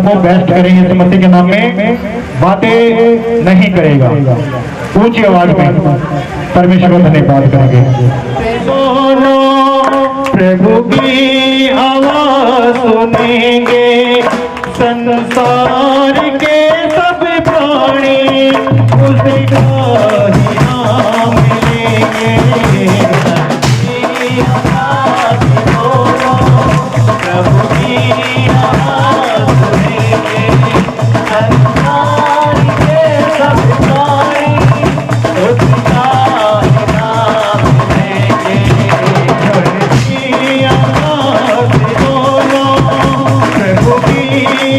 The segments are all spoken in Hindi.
वो बेस्ट करेंगे इस मसीह के नाम में, बातें नहीं करेगा। ऊंची आवाज में परमेश्वर को धन्यवाद करेंगे। प्रभु की आवाज सुनेंगे संसार के सब प्राणी, उसका ही नाम लेंगे। प्रभु की आवाज सुनेंगे संसार के सब प्राणी, उसका ही नाम लेंगे। प्रभु की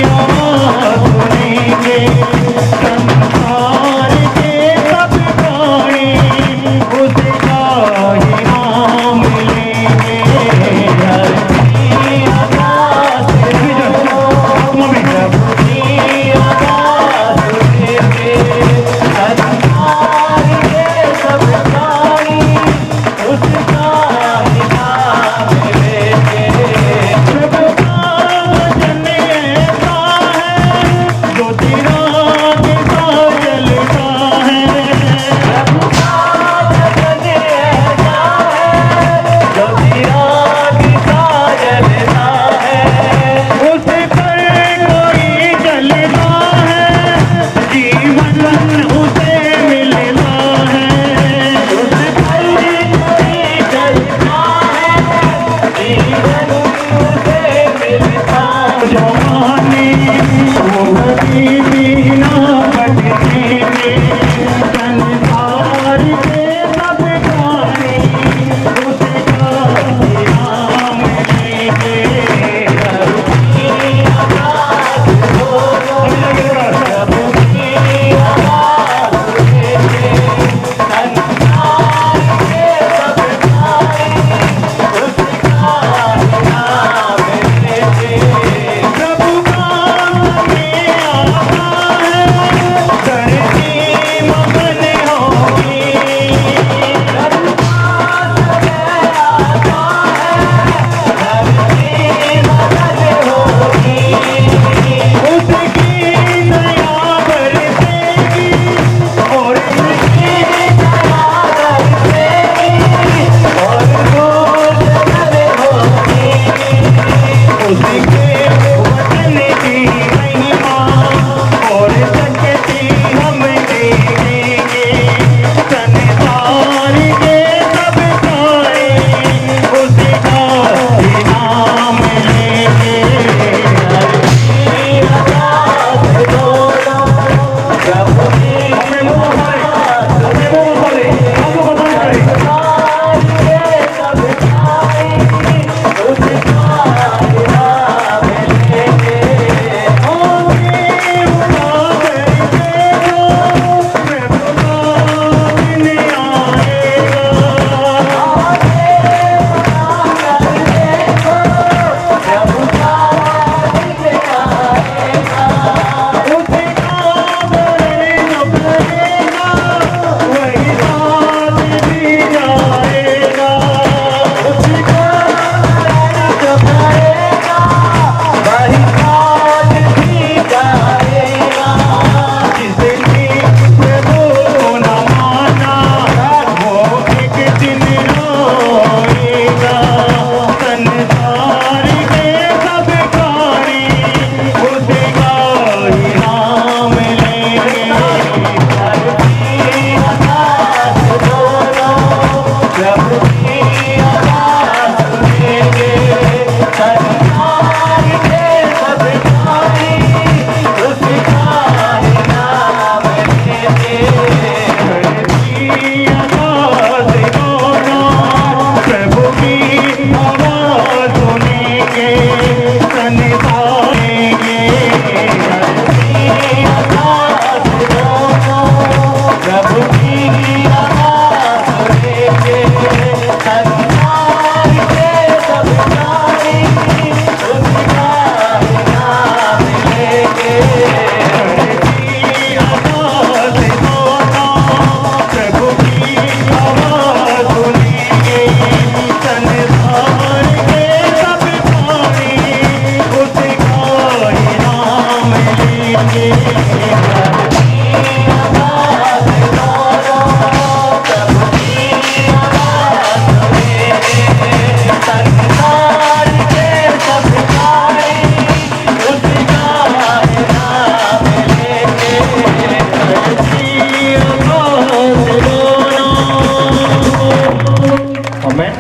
आवाज सुनेंगे संसार के सब प्राणी, उसका ही नाम लेंगे।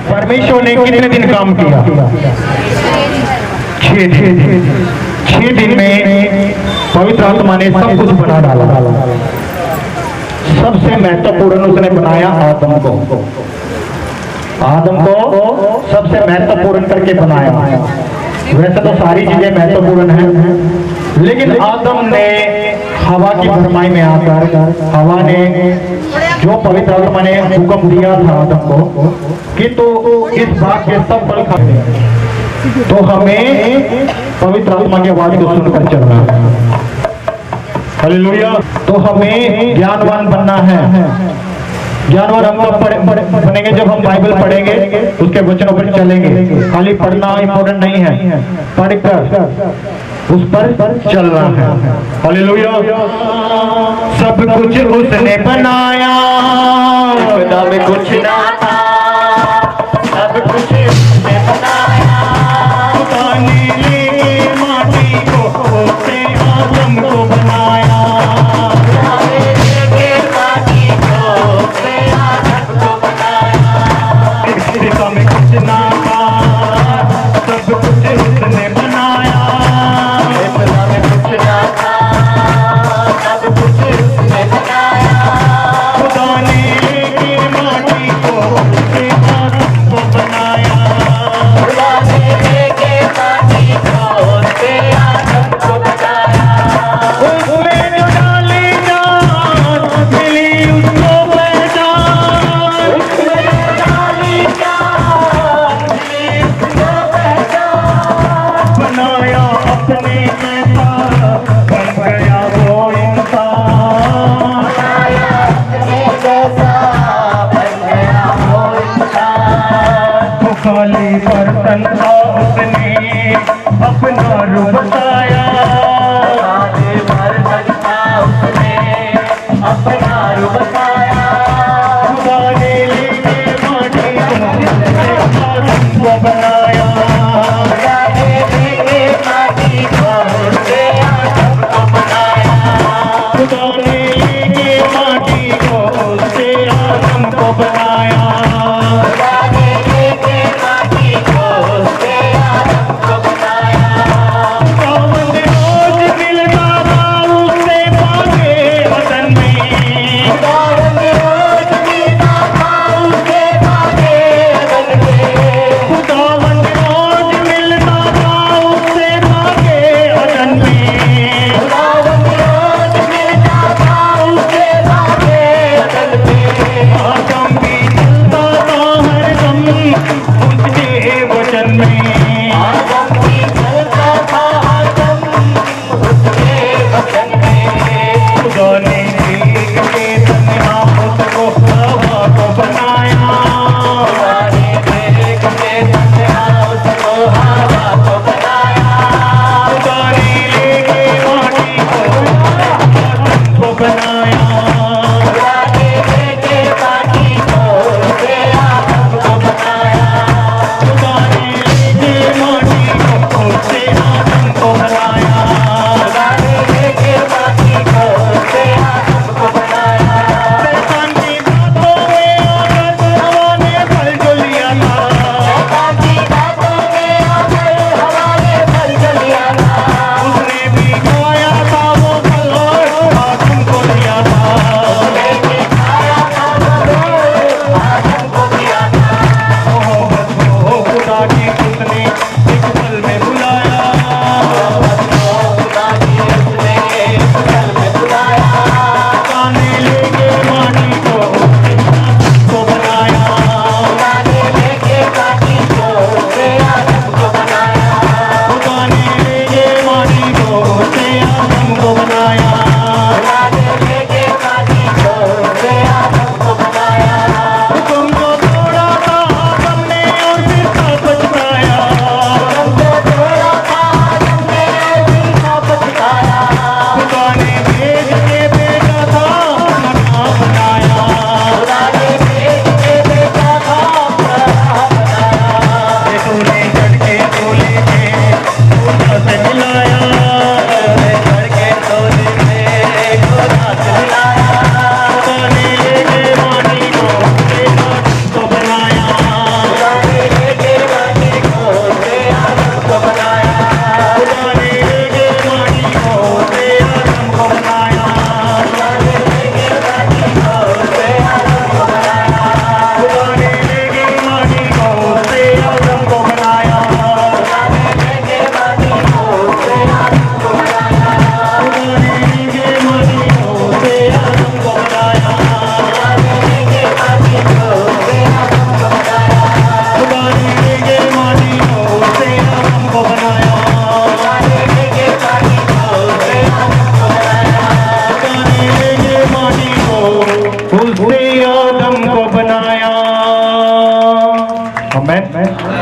परमेश्वर ने कितने दिन काम किया? 6 दिन। 6 दिन में पवित्र आत्मा ने सब कुछ बना डाला। सबसे महत्वपूर्ण उसने बनाया आदम को। आदम को सबसे महत्वपूर्ण करके बनाया। वैसे तो सारी चीजें महत्वपूर्ण हैं, लेकिन आदम ने हवा की भरमाई में आकर, हवा ने जो पवित्र आत्मा ने हुक्म दिया था आदम को कि तो इस बात के सब फल खा, तो हमें पवित्र आत्मा की आवाज को सुनकर चलना है। हालेलुया। तो हमें ज्ञानवान बनना है। ज्ञानवान हम लोग बनेंगे जब हम बाइबल पढ़ेंगे, उसके वचनों पर चलेंगे। खाली पढ़ना इम्पोर्टेंट नहीं है, पढ़कर उस पर चलना है। हालेलुया। सब कुछ उसने बनाया, खुदा में कुछ ना था, सब कुछ उसने बनाया। खुदा ने माटी को से आदम को बनाया, खुदा में कुछ ना था, सब कुछ उसने बनाया। खुदा में कुछ ना था, सब कुछ उसने बनाया। खुदा ने माटी को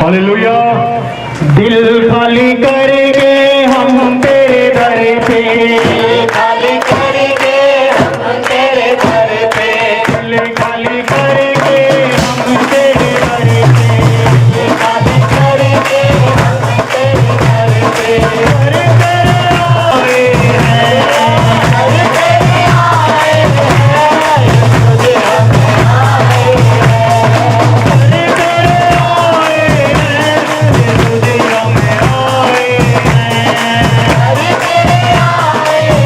हालेलुया। दिल खाली करके हम तेरे दर पे, खाली करके हम तेरे दर पे, दिल खाली करके हम तेरे दर पे, खाली करके हम तेरे दर पे, दर तेरे आए हैं, दर तेरे आए हैं, तुझे हम आए हैं, दर तेरे आए हैं, तुझे हम आए हैं, दर तेरे आए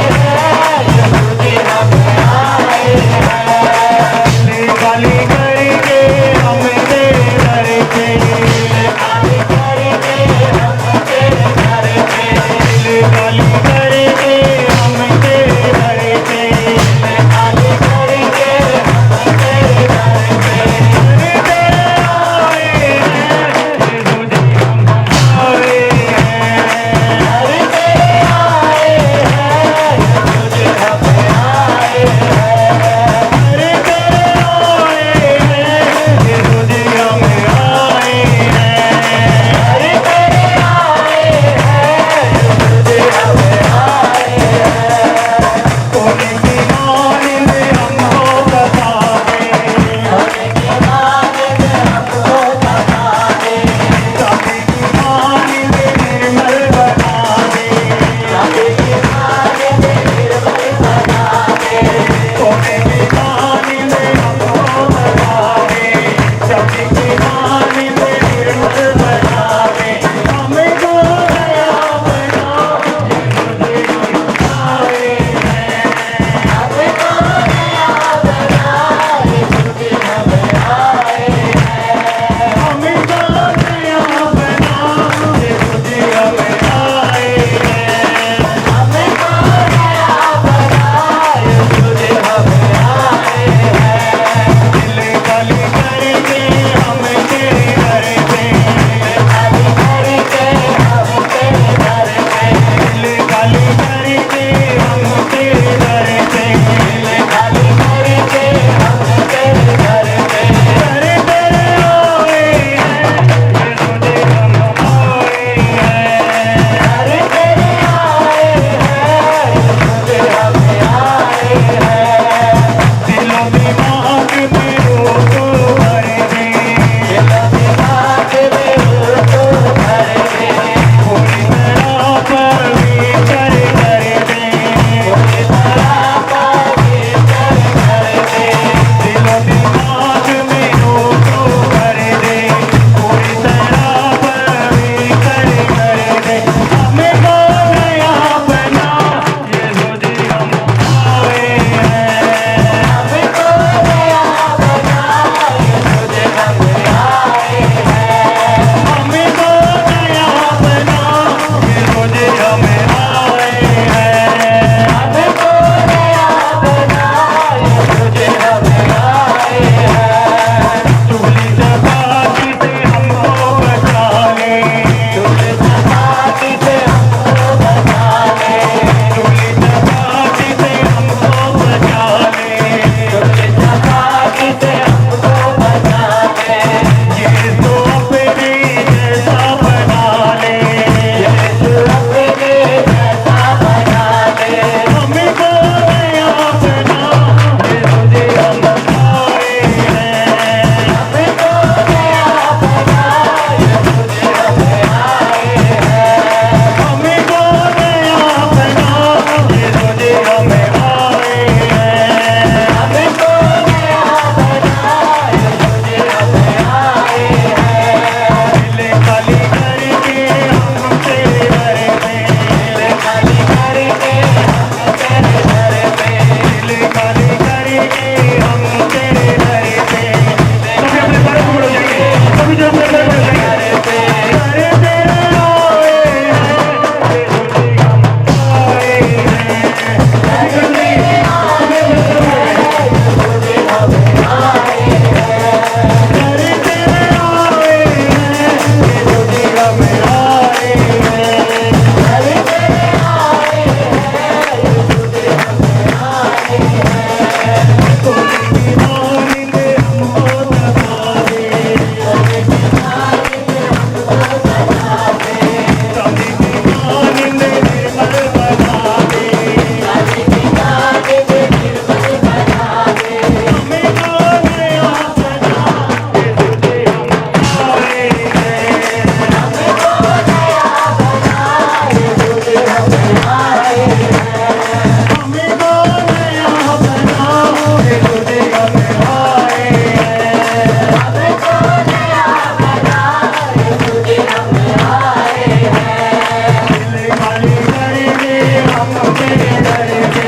तेरे दर पे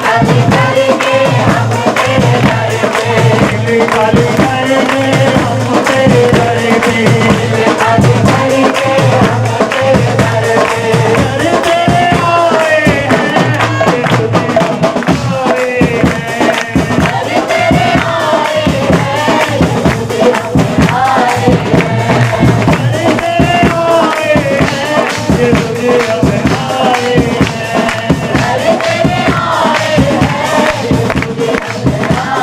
खाली करके हम तेरे दर पे खाली करके हम तेरे दर पे खाली करके हम तेरे दर पे तेरे आए हैं तुझे हम आए हैं तेरे आए हैं तुझे हम आए हैं तेरे आए हैं तुझे हम आए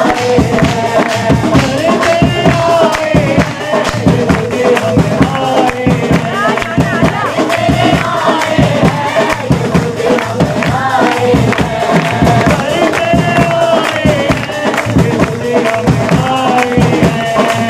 हैं तेरे आए हैं तुझे हम आए हैं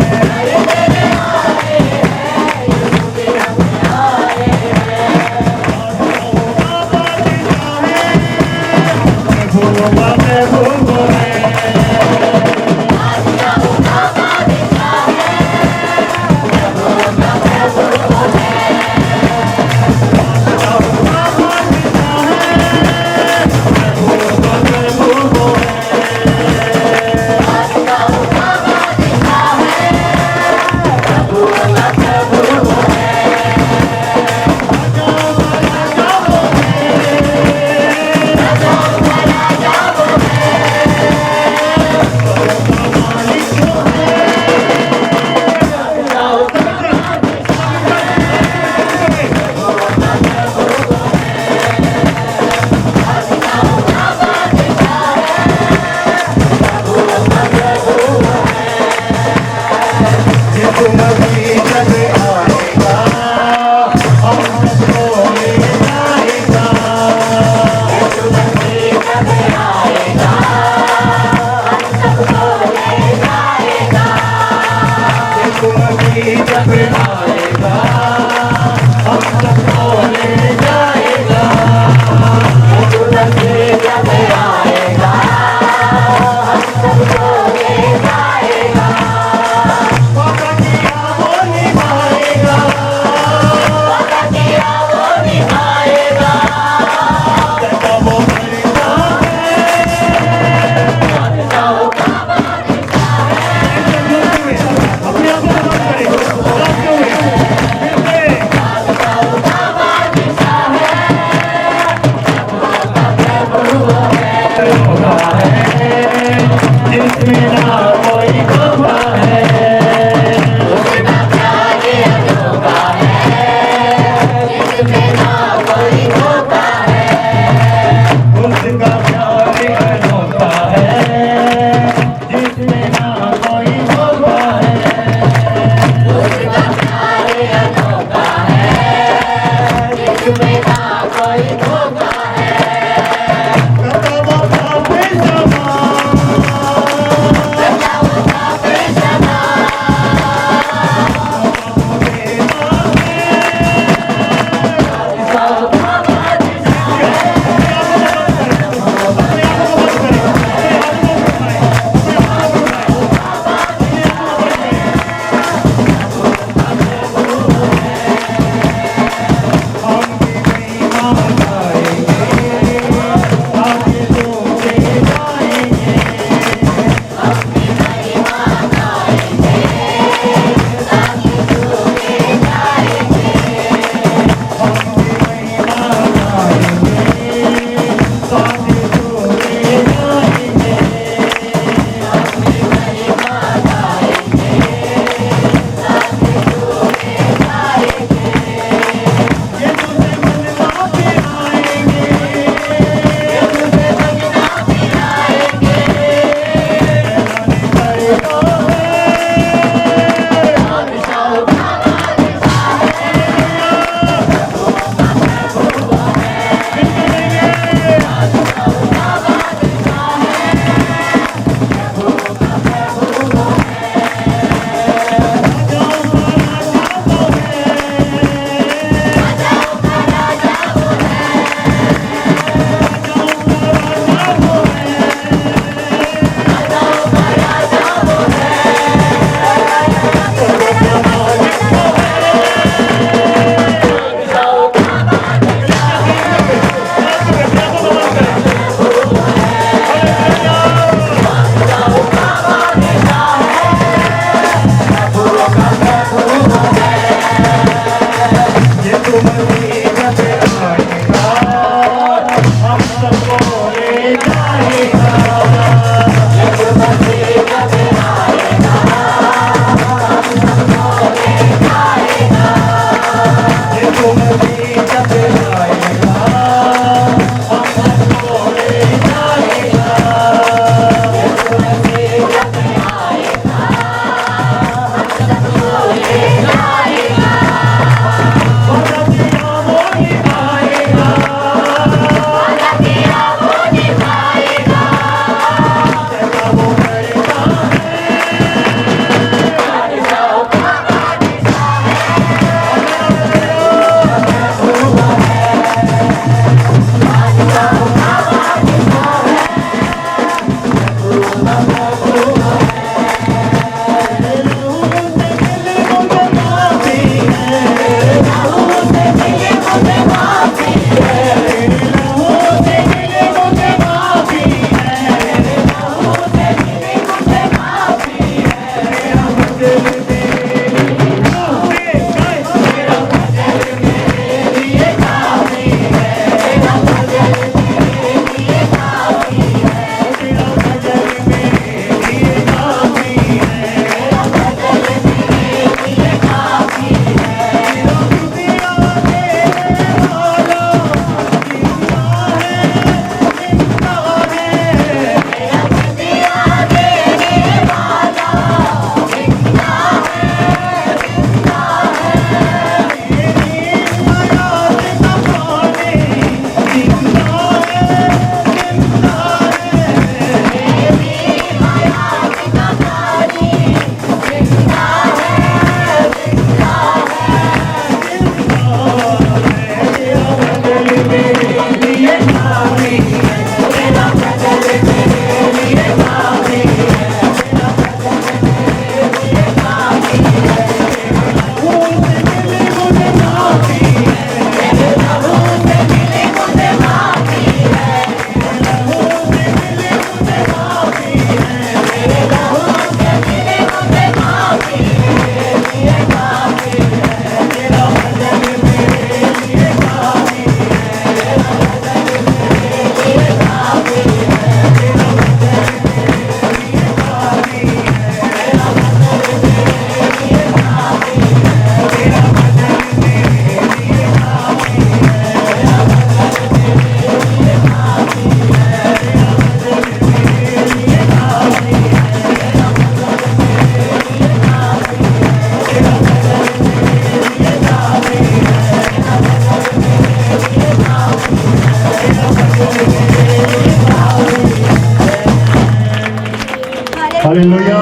हालेलुया,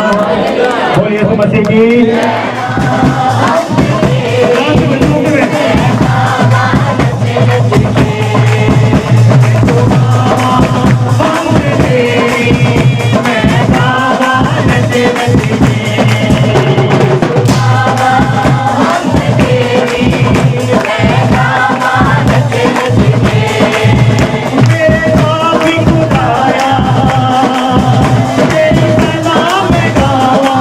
बोलिए यीशु मसीह की। तेरी सलाम गावा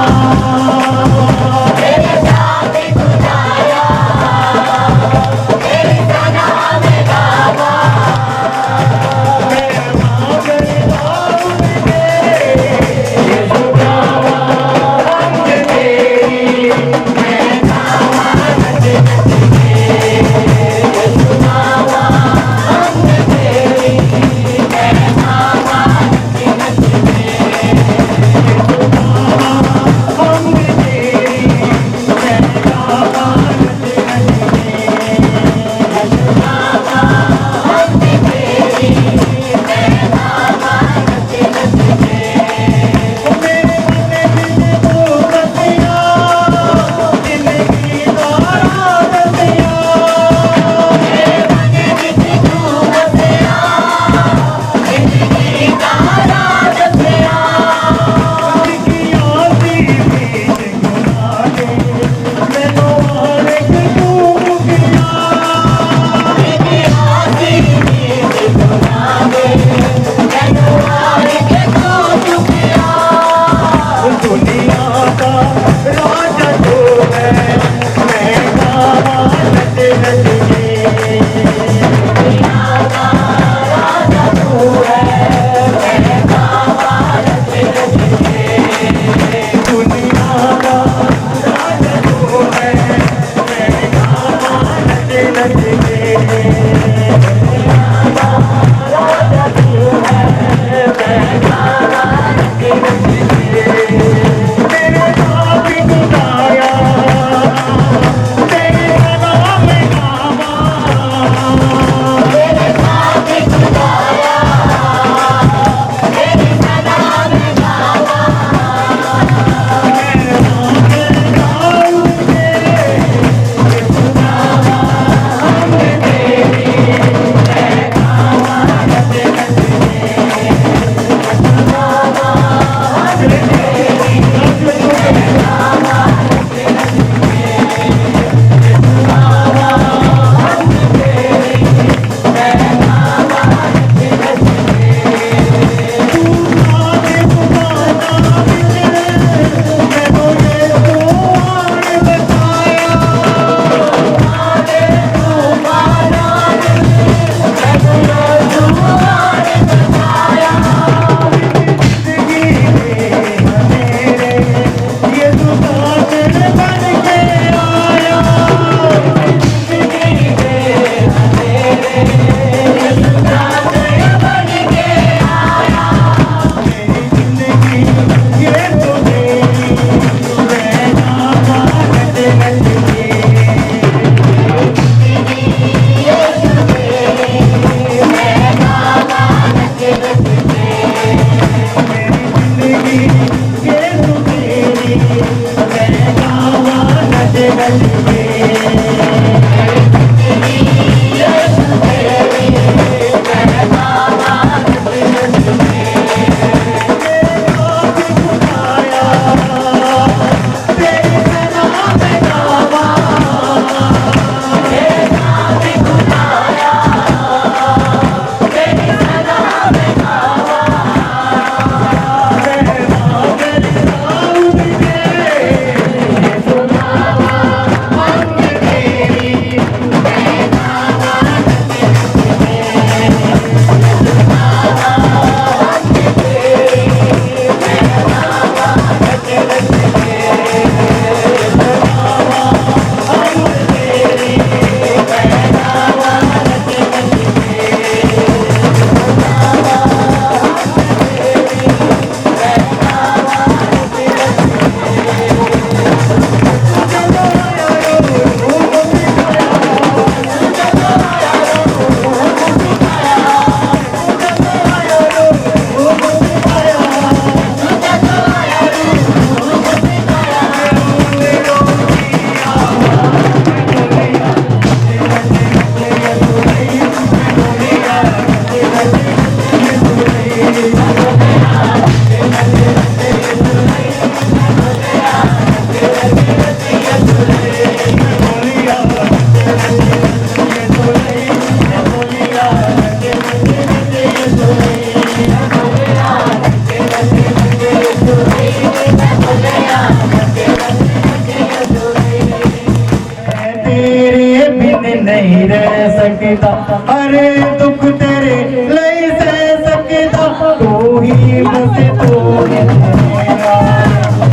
तेरे बिन नहीं रह सकता, अरे दुख तेरे नहीं सह सकता, तू ही बस तू है मेरा,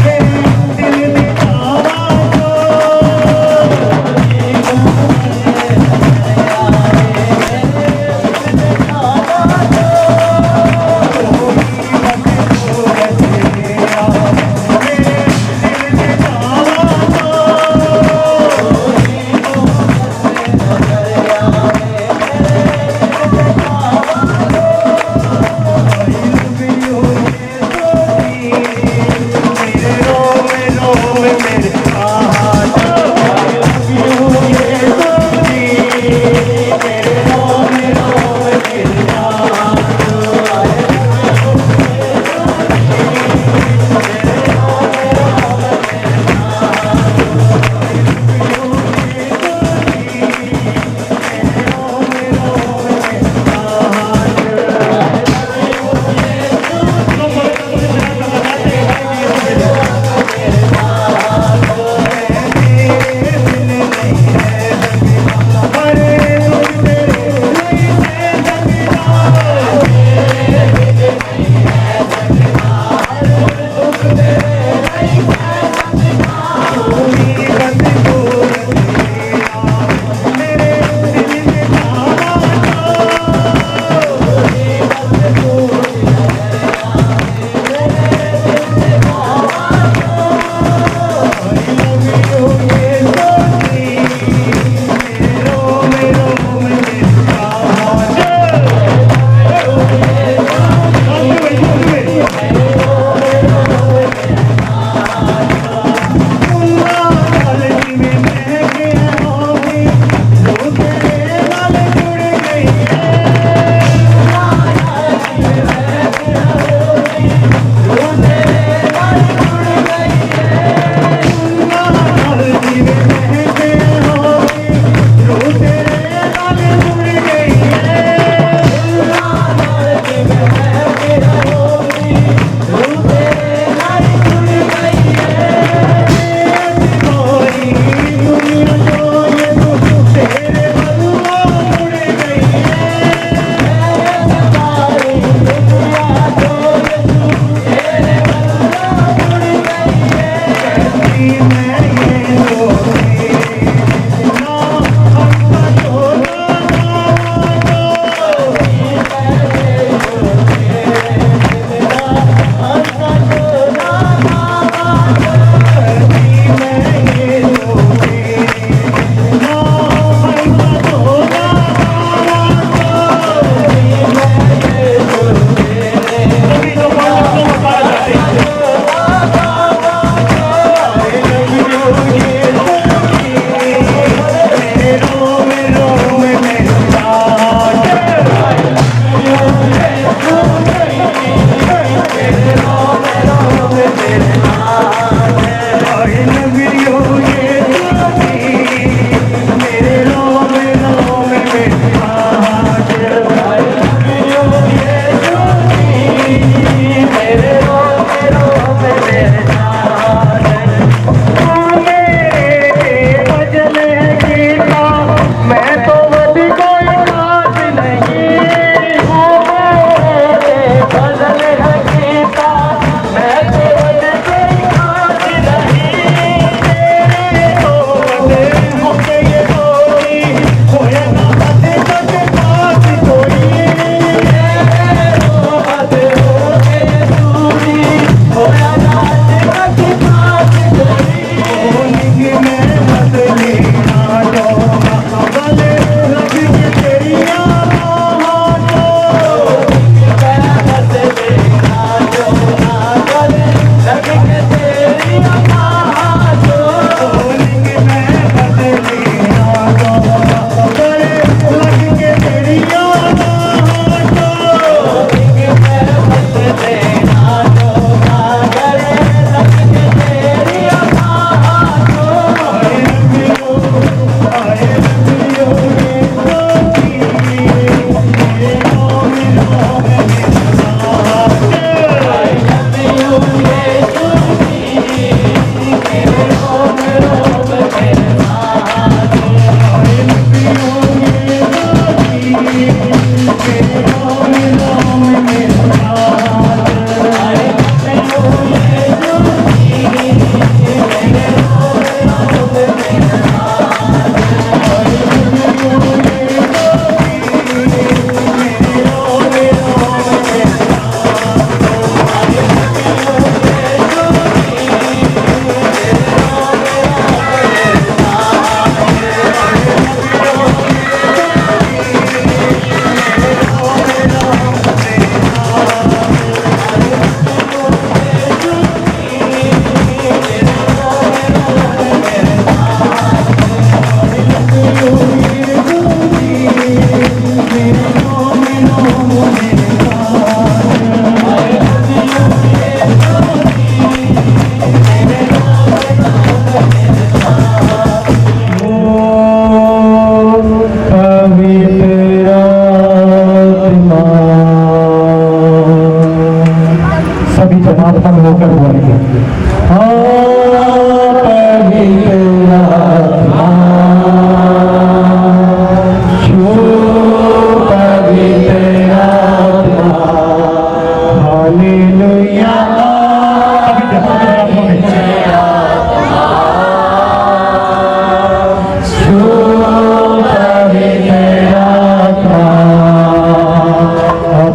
मेरे दिल में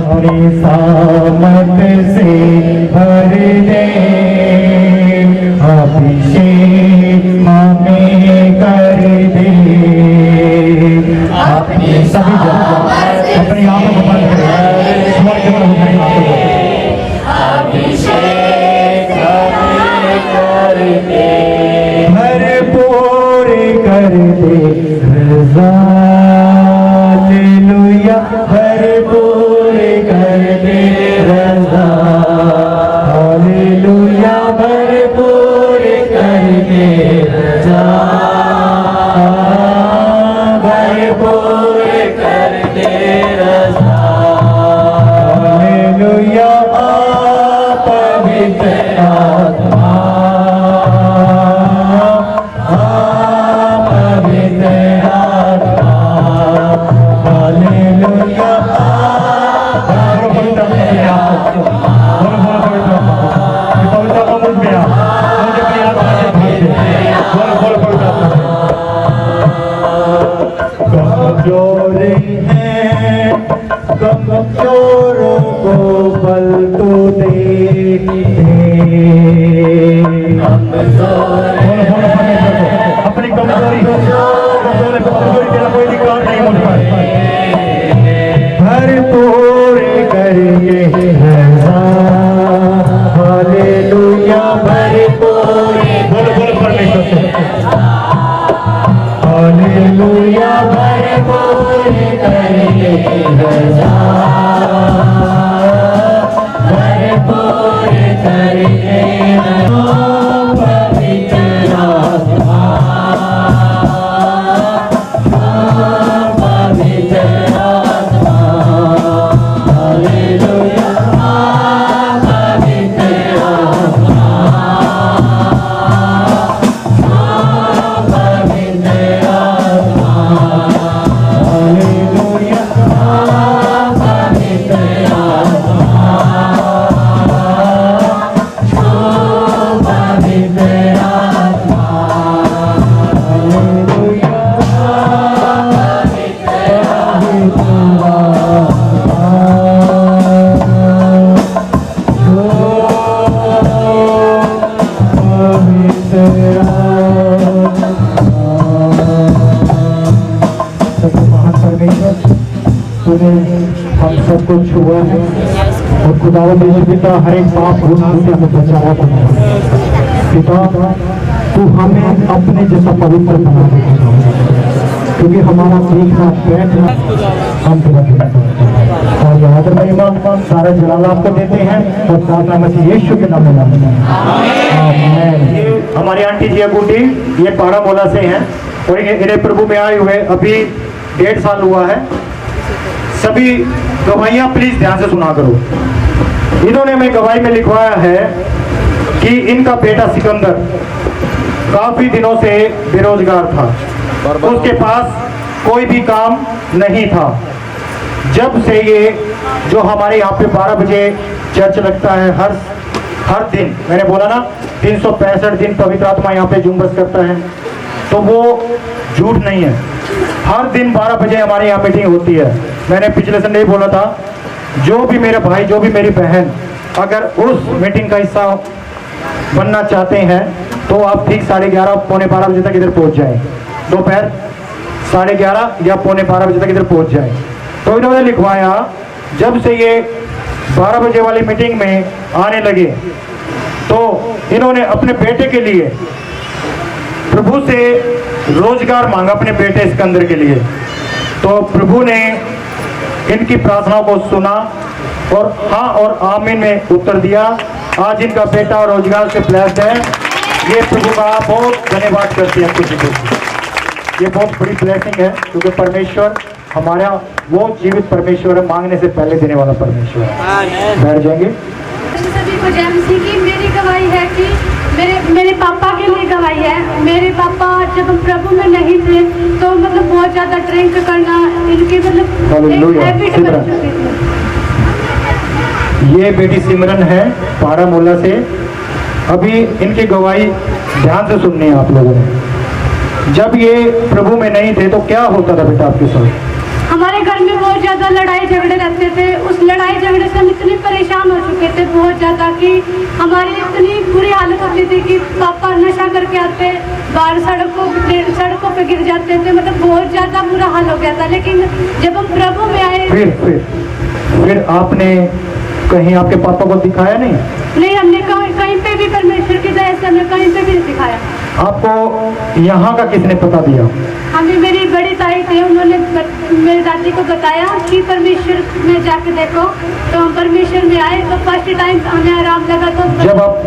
अपनी सामत से भर दे, अभिषेक हमें कर दे। अपनी सभी अपनी आंखों को बंद करें, स्वर के बंद करें आंखों को। अभिषेक हमें कर दे, भरपूर कर दे रज़ा, हालेलुया, भरपूर कर दे रज़ा, हालेलुया, भरपूर कर दे रज़ा, भरपूर कर दे रज़ा। हालेलुया, पवित्र आत्मा, पवित्र आत्मा, हालेलुया, पवित्र कमजोर हैं, कमजोरों को बल तो दे, अपनी कमजोरी तेरा कोई अधिकार नहीं मुझ पर, भरपूर करेंगे रज़ा, हालेलुया, भरपूर, बोलो परमेश्वर से, हालेलुया, भरपूर करेंगे रज़ा, भरपूर करेंगे रज़ा, पवित्र आत्मा, पवित्र आत्मा, हालेलुया, पवित्र आत्मा, पवित्र आत्मा, हालेलुया, पवित्र आत्मा, पवित्र आत्मा, हालेलुया, महान परमेश्वर, तूने हम सबको छुआ है और खुदावंद यीशु पिता हर एक पाप गुनाह से हमें बचाया पिता, तू हमें अपने जैसा पवित्र बना दे, क्योंकि हमारा देखना बैठना हम तेरा और यहाँ पर महिमा सारा जलाल आपको देते हैं और प्रार्थना मसीह यीशु के नाम में मांगते हैं, आमीन। हमारी आंटी जी अंगूठी ये पाड़ामोला से हैं और इन्हें प्रभु में आए हुए अभी 1.5 साल हुआ है। सभी गवाहियां प्लीज ध्यान से सुना करो। इन्होंने हमें गवाही में लिखवाया है कि इनका बेटा सिकंदर काफी दिनों से बेरोजगार था, उसके पास कोई भी काम नहीं था। जब से ये जो हमारे यहाँ पे 12 बजे चर्च लगता है हर दिन, मैंने बोला ना 365 दिन पवित्र आत्मा यहाँ पे जुम्बस करता है, तो वो झूठ नहीं है। हर दिन 12 बजे हमारे यहाँ मीटिंग होती है। मैंने पिछले संडे बोला था, जो भी मेरे भाई, जो भी मेरी बहन अगर उस मीटिंग का हिस्सा बनना चाहते हैं तो आप ठीक 11:30 पौने 12 बजे तक इधर पहुँच जाएं। दोपहर 11:30 या पौने 12 बजे तक इधर पहुँच जाएं। तो इन्होंने लिखवाया, जब से ये 12 बजे वाली मीटिंग में आने लगे तो इन्होंने अपने बेटे के लिए प्रभु से रोजगार मांगा, अपने बेटे सिकंदर के लिए। तो प्रभु ने इनकी प्रार्थनाओं को सुना और हाँ और आमीन में उत्तर दिया। आज इनका बेटा रोजगार से ब्लेस्ड है। ये प्रभु का बहुत धन्यवाद करते हैं खुशी को। ये बहुत बड़ी ब्लेसिंग है, क्योंकि परमेश्वर हमारा वो जीवित परमेश्वर है, मांगने से पहले देने वाला परमेश्वर है। बैठ जाएंगे। सभी को जय मसीह की। मेरी गवाही है कि मेरे पापा के लिए गवाही है। मेरे पापा जब हम प्रभु में नहीं थे तो मतलब बहुत ज़्यादा ड्रिंक करना इनकी मतलब एक हैबिट बन चुकी थी। ये बेटी सिमरन है पाड़ामोला से। अभी इनकी गवाही ध्यान से सुननी है आप लोगों ने। जब ये प्रभु में नहीं थे तो क्या होता था बेटा आपके साथ? हमारे घर में बहुत ज़्यादा ज़्यादा लड़ाई झगड़े रहते थे। उस लड़ाई झगड़े से हम इतने परेशान हो चुके थे बहुत ज़्यादा कि हमारी इतनी बुरी हालत होती थी कि पापा नशा करके आते, बाहर सड़कों पे गिर जाते थे, मतलब बहुत ज़्यादा बुरा हाल हो गया था। लेकिन जब हम प्रभु में आए, फिर आपने कहीं आपके पापा को दिखाया नहीं? नहीं, हमने कहीं पे भी परमेश्वर की दया से हमने कहीं पे भी नहीं दिखाया। आपको यहाँ का किसने पता दिया? हमें मेरी बड़ी ताई थे, उन्होंने मेरी दादी को बताया कि परमेश्वर में जाके देखो। तो हम परमेश्वर में आए तो फर्स्ट टाइम हमें आराम लगा। तो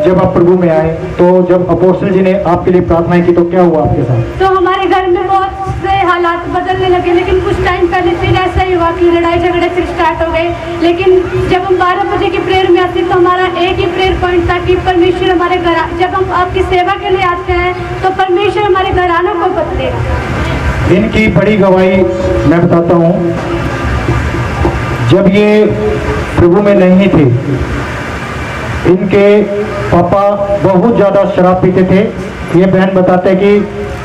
जब आप प्रभु में आए तो जब अपोस्टल जी ने आपके लिए प्रार्थना की तो क्या हुआ आपके साथ? तो हमारे घर में बहुत से हालात बदलने लगे, लेकिन कुछ टाइम पहले फिर ऐसा ही हुआ कि लड़ाई झगड़े फिर स्टार्ट हो गए। लेकिन जब हम 12 बजे की प्रेयर में आते तो हमारा एक ही प्रेयर पॉइंट था कि परमेश्वर हमारे घर, जब हम आपकी सेवा के लिए आते हैं तो परमेश्वर हमारे घरानों को बदलेगा। इनकी बड़ी गवाही मैं बताता हूँ। जब ये प्रभु में नहीं थे, इनके पापा बहुत ज़्यादा शराब पीते थे। ये बहन बताते कि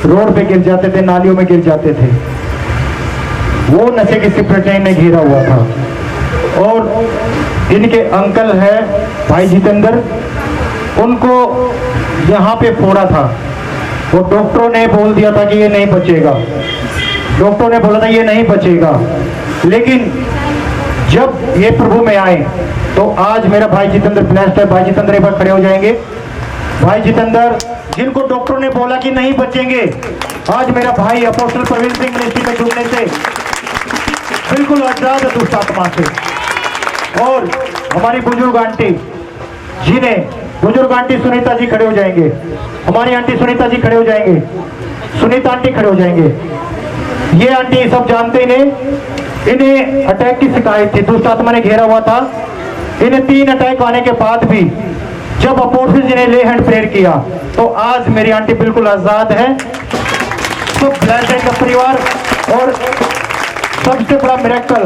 रोड पे गिर जाते थे, नालियों में गिर जाते थे। वो नशे की सिपरेटें में घिरा हुआ था। और इनके अंकल है भाई जितेंद्र, उनको यहाँ पे फोड़ा था। वो डॉक्टरों ने बोल दिया था कि ये नहीं बचेगा, डॉक्टरों ने बोला था ये नहीं बचेगा। लेकिन जब ये प्रभु में आए तो आज मेरा भाई जितेंद्र ब्लेस्ड है। भाई जितेंद्र एक बार खड़े हो जाएंगे। भाई जितेंद्र, जिनको डॉक्टरों ने बोला कि नहीं बचेंगे, आज मेरा भाई अपोस्टल प्रवीण सिंह मिनिस्ट्री में जुड़ने से बिल्कुल आजाद है दुष्ट आत्मा से। और हमारी बुजुर्ग आंटी जिन्हें, बुजुर्ग आंटी सुनीता जी खड़े हो जाएंगे, हमारी आंटी सुनीता जी खड़े हो जाएंगे, सुनीता आंटी खड़े हो जाएंगे। ये आंटी सब जानते इन्हें अटैक की शिकायत थी, दुष्ट आत्मा ने घेरा हुआ था। इन्हें 3 अटैक आने के बाद भी जब अपोस्टल जी ने ले हैंड प्रेयर किया तो आज मेरी आंटी बिल्कुल आजाद है। सब ब्लेस्ड का परिवार। और सबसे बड़ा मिरेकल,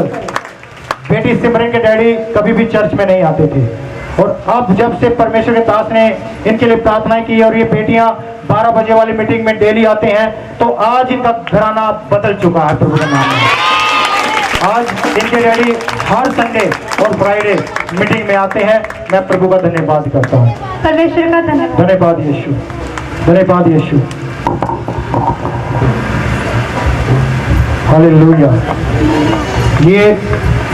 बेटी सिमरन के डैडी कभी भी चर्च में नहीं आते थे, और अब जब से परमेश्वर के दास ने इनके लिए प्रार्थनाएं की और ये बेटियां 12 बजे वाली मीटिंग में डेली आते हैं, तो आज इनका घराना बदल चुका है प्रभु के नाम में। आज इनके डैडी हर संडे और फ्राइडे मीटिंग में आते हैं। मैं प्रभु का धन्यवाद करता हूँ। परमेश्वर का धन्यवाद। धन्यवाद यीशु, धन्यवाद यीशु। हालेलुया। ये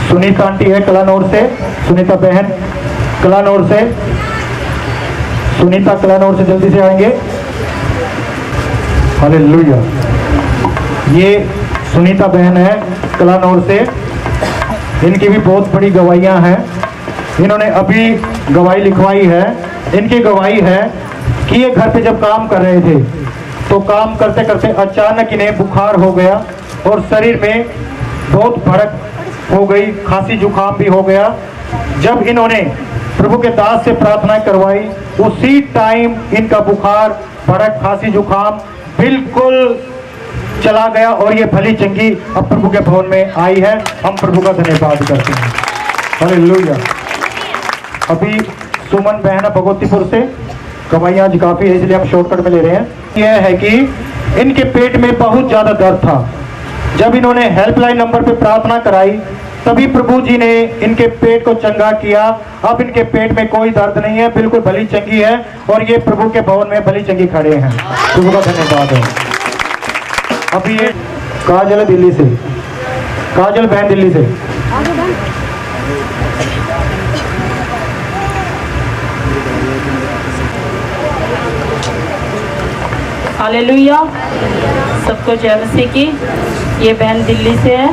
सुनीता आंटी है कलानौर से, सुनीता बहन कलानौर से, सुनीता कलानौर से जल्दी से आएंगे। हालेलुया। ये सुनीता बहन है कलानौर से। इनकी भी बहुत बड़ी गवाहियां हैं। इन्होंने अभी गवाही लिखवाई है। इनकी गवाही है कि ये घर पे जब काम कर रहे थे तो काम करते करते अचानक इन्हें बुखार हो गया और शरीर में बहुत भड़क हो गई, खांसी जुकाम भी हो गया। जब इन्होंने प्रभु के दास से प्रार्थना करवाई, उसी टाइम इनका बुखार, भड़क, खांसी जुकाम बिल्कुल चला गया और ये भली चंगी अब प्रभु के भवन में आई है। हम प्रभु का धन्यवाद करते हैं। हालेलुया। अभी सुमन बहन है भगवतीपुर से, गवाहियाँ आज काफ़ी है इसलिए हम शॉर्टकट में ले रहे हैं। यह है कि इनके पेट में बहुत ज़्यादा दर्द था। जब इन्होंने हेल्पलाइन नंबर पे प्रार्थना कराई तभी प्रभु जी ने इनके पेट को चंगा किया। अब इनके पेट में कोई दर्द नहीं है, बिल्कुल भली चंगी है और ये प्रभु के भवन में भली चंगी खड़े हैं। प्रभु का धन्यवाद है। अभी ये काजल दिल्ली से, काजल बहन दिल्ली से। हालेलुया। सबको जय मसीह की। ये बहन दिल्ली से है,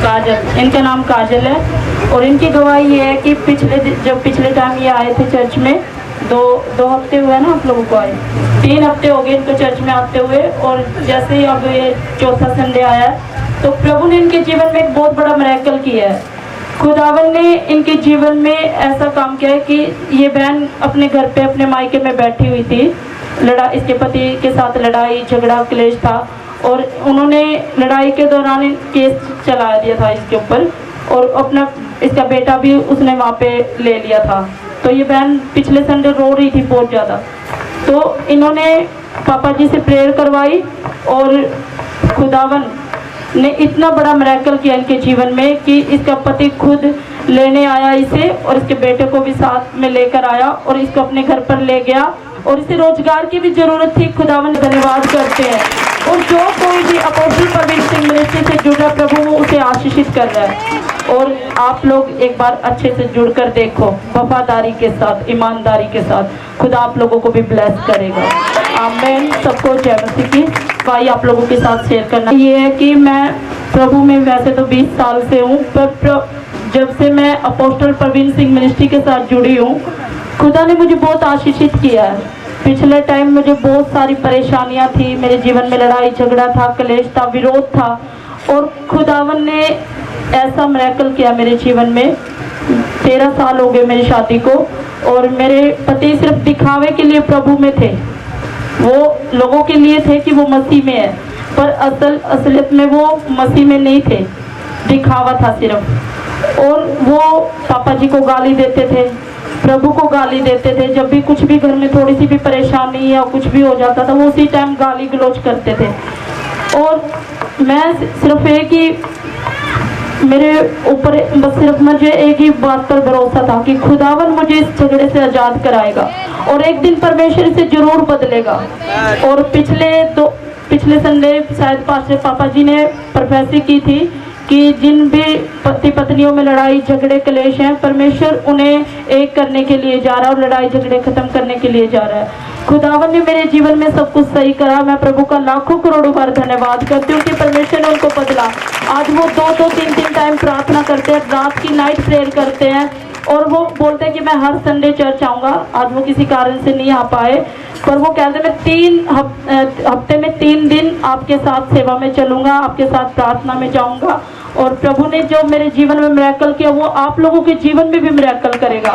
काजल, इनका नाम काजल है। और इनकी गवाही ये है कि पिछले टाइम ये आए थे चर्च में, दो हफ्ते हुए ना आप लोगों को आए, 3 हफ्ते हो गए इनको चर्च में आते हुए। और जैसे ही अब ये चौथा संडे आया तो प्रभु ने इनके जीवन में एक बहुत बड़ा मिरेकल किया है। खुदावन ने इनके जीवन में ऐसा काम किया है कि ये बहन अपने घर पे अपने मायके में बैठी हुई थी। इसके पति के साथ लड़ाई झगड़ा क्लेश था और उन्होंने लड़ाई के दौरान केस चला दिया था इसके ऊपर, और अपना इसका बेटा भी उसने वहाँ पे ले लिया था। तो ये बहन पिछले संडे रो रही थी बहुत ज़्यादा। तो इन्होंने पापा जी से प्रेयर करवाई और खुदावन ने इतना बड़ा मिरेकल किया इनके जीवन में कि इसका पति खुद लेने आया इसे और इसके बेटे को भी साथ में लेकर आया और इसको अपने घर पर ले गया और इसे रोजगार की भी जरूरत थी। खुदावन धन्यवाद करते हैं। और जो कोई भी अपोस्टल प्रवीण सिंह मिनिस्ट्री से जुड़ा प्रभु वो उसे आशीषित कर रहा है। और आप लोग एक बार अच्छे से जुड़कर देखो, वफादारी के साथ, ईमानदारी के साथ। खुदा आप लोगों को भी ब्लेस करेगा। आमीन। सबको जय मसीह की। भाई आप लोगों के साथ शेयर करना ये है कि मैं प्रभु में वैसे तो 20 साल से हूँ, पर जब से मैं अपोस्टल प्रवीण सिंह मिनिस्ट्री के साथ जुड़ी हूँ, खुदा ने मुझे बहुत आशीषित किया है। पिछले टाइम मुझे बहुत सारी परेशानियाँ थी, मेरे जीवन में लड़ाई झगड़ा था, क्लेश था, विरोध था, और खुदावन ने ऐसा मिरेकल किया मेरे जीवन में। 13 साल हो गए मेरी शादी को, और मेरे पति सिर्फ दिखावे के लिए प्रभु में थे। वो लोगों के लिए थे कि वो मसीह में है, पर असलियत में वो मसीह में नहीं थे, दिखावा था सिर्फ। और वो पापा जी को गाली देते थे, प्रभु को गाली देते थे। जब भी कुछ भी घर में थोड़ी सी भी परेशानी या कुछ भी हो जाता था, वो उसी टाइम गाली गलौज करते थे। और मैं सिर्फ एक ही मेरे ऊपर बस सिर्फ मुझे एक ही बात पर भरोसा था कि खुदावन मुझे इस झगड़े से आज़ाद कराएगा और एक दिन परमेश्वर इसे जरूर बदलेगा। और पिछले संडे शायद पापा जी ने प्रोफेसी की थी कि जिन भी पति पत्नियों में लड़ाई झगड़े क्लेश हैं, परमेश्वर उन्हें एक करने के लिए जा रहा है और लड़ाई झगड़े खत्म करने के लिए जा रहा है। खुदावन ने मेरे जीवन में सब कुछ सही करा। मैं प्रभु का लाखों करोड़ों बार धन्यवाद करती हूँ कि परमेश्वर ने उनको बदला। आज वो 2-3 टाइम प्रार्थना करते हैं, रात की नाइट प्रेयर करते हैं, और वो बोलते हैं कि मैं हर संडे चर्च आऊँगा। आज वो किसी कारण से नहीं आ पाए, पर वो कहते मैं हफ्ते में 3 दिन आपके साथ सेवा में चलूँगा, आपके साथ प्रार्थना में जाऊँगा। और प्रभु ने जो मेरे जीवन में मिरेकल किया, वो आप लोगों के जीवन में भी मिरेकल करेगा,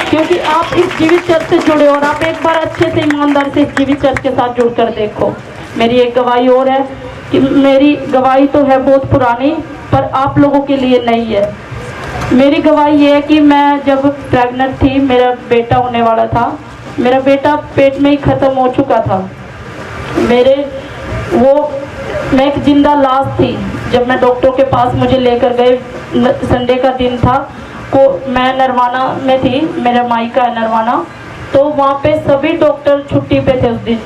क्योंकि आप इस जीवित चर्च से जुड़े हो। और आप एक बार अच्छे से ईमानदार से इस जीवित चर्च के साथ जुड़कर देखो। मेरी एक गवाही और है कि मेरी गवाही तो है बहुत पुरानी, पर आप लोगों के लिए नहीं है। मेरी गवाही ये है कि मैं जब प्रेग्नेंट थी, मेरा बेटा होने वाला था, मेरा बेटा पेट में ही ख़त्म हो चुका था। मैं एक जिंदा लाश थी। जब मैं डॉक्टर के पास मुझे लेकर गए, संडे का दिन था, को मैं नरवाना में थी, मेरा मायका है नरवाना, तो वहाँ पे सभी डॉक्टर छुट्टी पे थे उस दिन,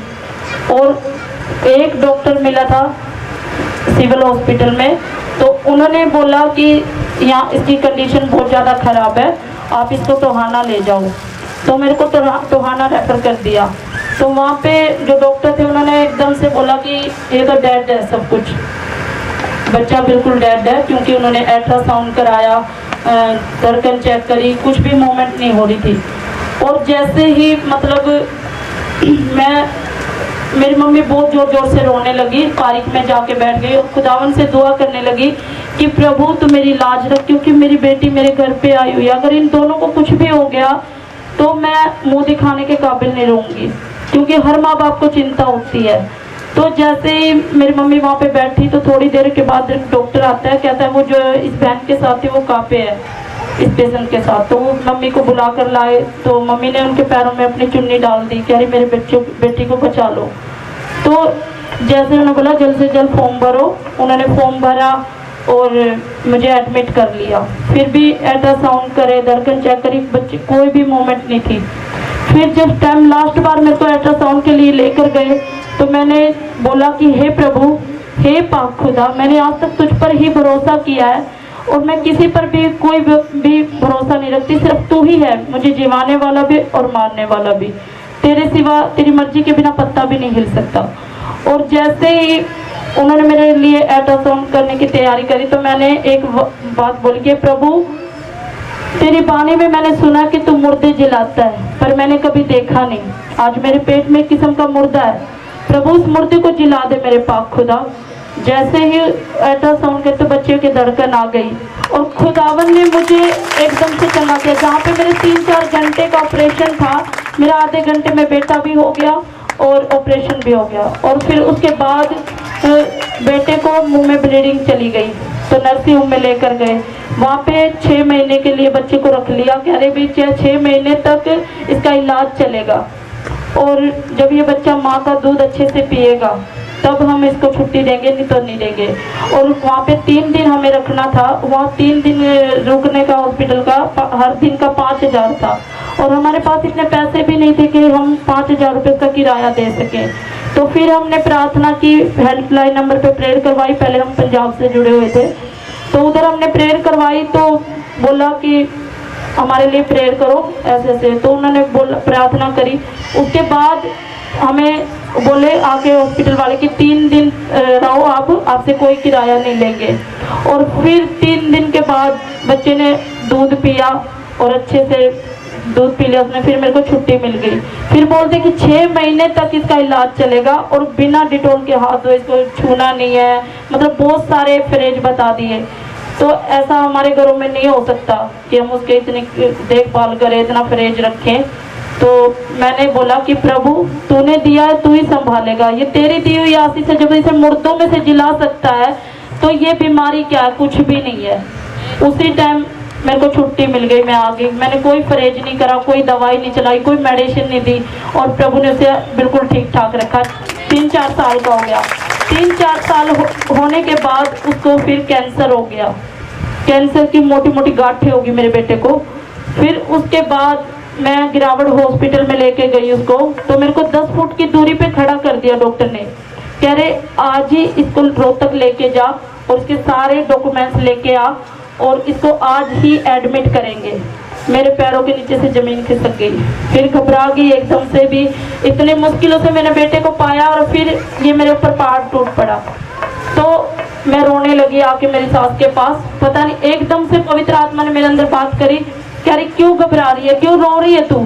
और एक डॉक्टर मिला था सिविल हॉस्पिटल में। तो उन्होंने बोला कि यहाँ इसकी कंडीशन बहुत ज़्यादा ख़राब है, आप इसको टोहाना ले जाओ। तो मेरे को टोहाना रेफर कर दिया। तो वहाँ पे जो डॉक्टर थे उन्होंने एकदम से बोला कि ये तो डेड है, सब कुछ बच्चा बिल्कुल डेड है, क्योंकि उन्होंने अल्ट्रासाउंड कराया, धड़कन चेक करी, कुछ भी मूवमेंट नहीं हो रही थी। और जैसे ही मतलब मेरी मम्मी बहुत ज़ोर ज़ोर से रोने लगी, पारिक में जाके बैठ गई और खुदावन से दुआ करने लगी कि प्रभु तू मेरी लाज रख, क्योंकि मेरी बेटी मेरे घर पे आई हुई है, अगर इन दोनों को कुछ भी हो गया तो मैं मुंह दिखाने के काबिल नहीं रहूँगी, क्योंकि हर माँ बाप को चिंता होती है। तो जैसे ही मेरी मम्मी वहाँ पे बैठी, तो थोड़ी देर के बाद डॉक्टर आता है, कहता है वो जो इस बहन के साथ है वो कहाँ पे है, इस पेशेंट के साथ। तो वो मम्मी को बुला कर लाए, तो मम्मी ने उनके पैरों में अपनी चुन्नी डाल दी, कह रही मेरे बेटी को बचा लो। तो जैसे उन्होंने बोला जल्द से जल्द फॉर्म भरो, उन्होंने फॉर्म भरा और मुझे एडमिट कर लिया। फिर भी अल्ट्रासाउंड करे, धड़कन चेक करी, बच्चे कोई भी मूवमेंट नहीं थी। फिर जब टाइम लास्ट बार मेरे को अल्ट्रासाउंड के लिए लेकर गए, तो मैंने बोला कि हे प्रभु, हे पाक खुदा, मैंने आज तक तुझ पर ही भरोसा किया है और मैं किसी पर भी कोई भी भरोसा नहीं रखती, सिर्फ तू ही है मुझे जिवाने वाला भी और मारने वाला भी। तेरे सिवा तेरी मर्जी के बिना पत्ता भी नहीं हिल सकता। और जैसे ही उन्होंने मेरे लिए अल्ट्रासाउंड करने की तैयारी करी, तो मैंने एक बात बोली कि प्रभु, तेरी बानी में मैंने सुना कि तू मुर्दे जिलाता है, पर मैंने कभी देखा नहीं। आज मेरे पेट में एक किस्म का मुर्दा है, प्रभु उस मुर्दे को जिला दे मेरे पाक खुदा। जैसे ही अल्ट्रासाउंड करते बच्चे की धड़कन आ गई और खुदावन ने मुझे एकदम से चंगा किया। जहाँ पे मेरे 3-4 घंटे का ऑपरेशन था, मेरा आधे घंटे में बेटा भी हो गया और ऑपरेशन भी हो गया। और फिर उसके बाद बेटे को मुंह में ब्लीडिंग चली गई, तो नर्सिंग होम में लेकर गए। वहाँ पे 6 महीने के लिए बच्चे को रख लिया, कह रहे भी 6 महीने तक इसका इलाज चलेगा, और जब ये बच्चा माँ का दूध अच्छे से पिएगा तब हम इसको छुट्टी देंगे, नहीं तो नहीं देंगे। और वहाँ पे 3 दिन हमें रखना था, वहाँ 3 दिन रुकने का हॉस्पिटल का हर दिन का 5,000 था, और हमारे पास इतने पैसे भी नहीं थे कि हम 5,000 रुपये का किराया दे सकें। तो फिर हमने प्रार्थना की, हेल्पलाइन नंबर पे प्रेयर करवाई। पहले हम पंजाब से जुड़े हुए थे, तो उधर हमने प्रेयर करवाई, तो बोला कि हमारे लिए प्रेयर करो ऐसे ऐसे। तो उन्होंने बोला, प्रार्थना करी। उसके बाद हमें बोले आके हॉस्पिटल वाले कि 3 दिन रहो आप, आपसे कोई किराया नहीं लेंगे। और फिर 3 दिन के बाद बच्चे ने दूध पिया और अच्छे से दूध पी लिया उसने, फिर मेरे को छुट्टी मिल गई। फिर बोलते कि 6 महीने तक इसका इलाज चलेगा और बिना डिटोल के हाथ धोए, इसको छूना नहीं है, मतलब बहुत सारे फ्रेज बता दिए। तो ऐसा हमारे घरों में नहीं हो सकता कि हम उसके इतनी देखभाल करें, इतना फ्रेज रखें। तो मैंने बोला कि प्रभु तूने दिया है, तू ही संभालेगा, ये तेरी दी हुई आशीष है। जब इसे मुर्दों में से जिला सकता है तो ये बीमारी क्या है, कुछ भी नहीं है। उसी टाइम मेरे को छुट्टी मिल गई, मैं आ गई। मैंने कोई फ्रेज नहीं करा, कोई दवाई नहीं चलाई, कोई मेडिसिन नहीं दी, और प्रभु ने उसे बिल्कुल ठीक ठाक रखा। 3-4 साल का हो गया। 3-4 साल होने के बाद उसको फिर कैंसर हो गया। कैंसर की मोटी मोटी गांठें होगी मेरे बेटे को। फिर उसके बाद मैं गिरावट हॉस्पिटल में लेके गई उसको, तो मेरे को 10 फुट की दूरी पे खड़ा कर दिया डॉक्टर ने। कह रहे आज ही इसको रोहतक लेके जा और इसके सारे डॉक्यूमेंट्स लेके आ, और इसको आज ही एडमिट करेंगे। मेरे पैरों के नीचे से जमीन खिसक गई, फिर घबरा गई एकदम से भी। इतने मुश्किलों से मैंने बेटे को पाया, और फिर ये मेरे ऊपर पहाड़ टूट पड़ा। तो मैं रोने लगी आके मेरी सास के पास। पता नहीं एकदम से पवित्र आत्मा ने मेरे अंदर बात करी, कह रही क्यों घबरा रही है, क्यों रो रही है तू?